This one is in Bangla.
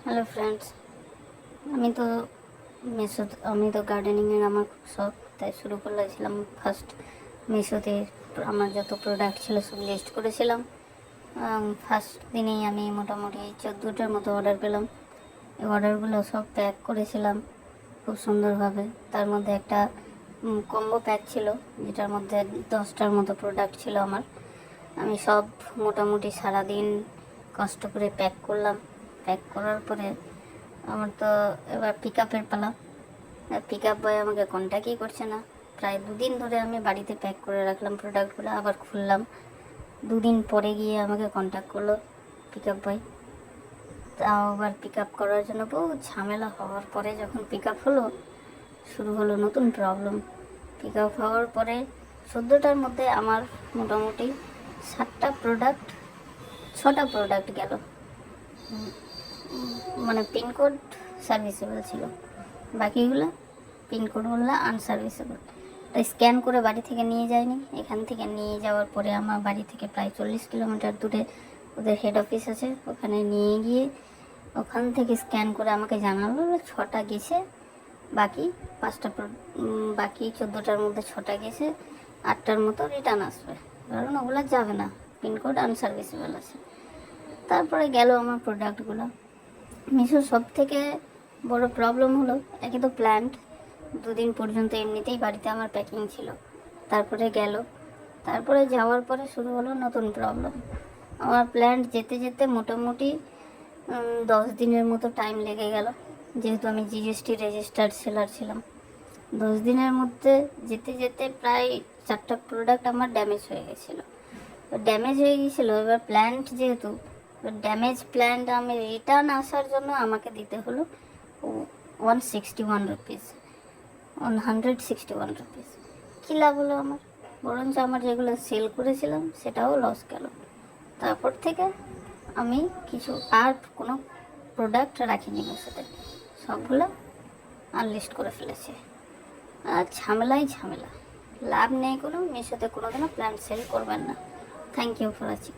হ্যালো ফ্রেন্ডস, আমি তো গার্ডেনিংয়ের আমার খুব শখ, তাই শুরু করেছিলাম। ফার্স্ট মিশোতে আমার যত প্রোডাক্ট ছিল সব লিস্ট করেছিলাম। ফার্স্ট দিনেই আমি মোটামুটি 14টার মতো অর্ডার পেলাম। এই অর্ডারগুলো সব প্যাক করেছিলাম খুব সুন্দরভাবে। তার মধ্যে একটা কম্বো প্যাক ছিল, যেটার মধ্যে 10টার মতো প্রোডাক্ট ছিল আমার। আমি সব মোটামুটি সারাদিন কষ্ট করে প্যাক করলাম। প্যাক করার পরে আমার তো এবার পিক আপের পালা। পিক আপ বয় আমাকে কন্ট্যাক্টই করছে না। প্রায় 2 দিন ধরে আমি বাড়িতে প্যাক করে রাখলাম প্রোডাক্টগুলো, আবার খুললাম। 2 দিন পরে গিয়ে আমাকে কন্ট্যাক্ট করলো পিক আপ বয়। তাও আবার পিক আপ করার জন্য বহু ঝামেলা হওয়ার পরে যখন পিক আপ হলো, শুরু হলো নতুন প্রবলেম। পিক আপ হওয়ার পরে 14টার মধ্যে আমার মোটামুটি 6টা প্রোডাক্ট গেল। মানে পিনকোড সার্ভিসেবল ছিল, বাকিগুলো পিনকোডগুলো আনসার্ভিসেবল। তাই স্ক্যান করে বাড়ি থেকে নিয়ে যায়নি। এখান থেকে নিয়ে যাওয়ার পরে আমার বাড়ি থেকে প্রায় 40 কিলোমিটার দূরে ওদের হেড অফিস আছে, ওখানে নিয়ে গিয়ে ওখান থেকে স্ক্যান করে আমাকে জানালো 6টা গেছে, বাকি 5টা বাকি 14টার মধ্যে 6টা গেছে, 8টার মতো রিটার্ন আসবে, কারণ ওগুলো যাবে না, পিনকোড আনসার্ভিসেবল আছে। তারপরে গেল আমার প্রোডাক্টগুলো। মিশোর সব থেকে বড় প্রবলেম হলো, একে তো প্ল্যান্ট 2 দিন পর্যন্ত এমনিতেই বাড়িতে আমার প্যাকিং ছিল। তারপরে যাওয়ার পরে শুরু হলো নতুন প্রবলেম। আমার প্ল্যান্ট যেতে যেতে মোটামুটি 10 দিনের মতো টাইম লেগে গেল, যেহেতু আমি জিএসটি রেজিস্টার্ড সেলার ছিলাম। 10 দিনের মধ্যে যেতে যেতে প্রায় 4টা প্রোডাক্ট আমার ড্যামেজ হয়ে গেছিলো। এবার প্ল্যান্ট যেহেতু ড্যামেজ প্ল্যান্ট, আমি রিটার্ন আসার জন্য আমাকে দিতে হলো 161 রুপিস, 161 রুপিস। কী লাভ হলো আমার? বরঞ্চ আমার যেগুলো সেল করেছিলাম সেটাও লস গেল। তারপর থেকে আমি আর কোনো প্রোডাক্ট রাখিনি মিশোতে, সবগুলো আনলিস্ট করে ফেলেছি। আর ঝামেলা, লাভ নেই কোনো। মিশোতে কোনোদিনও প্ল্যান্ট সেল করবেন না। Thank you for watching.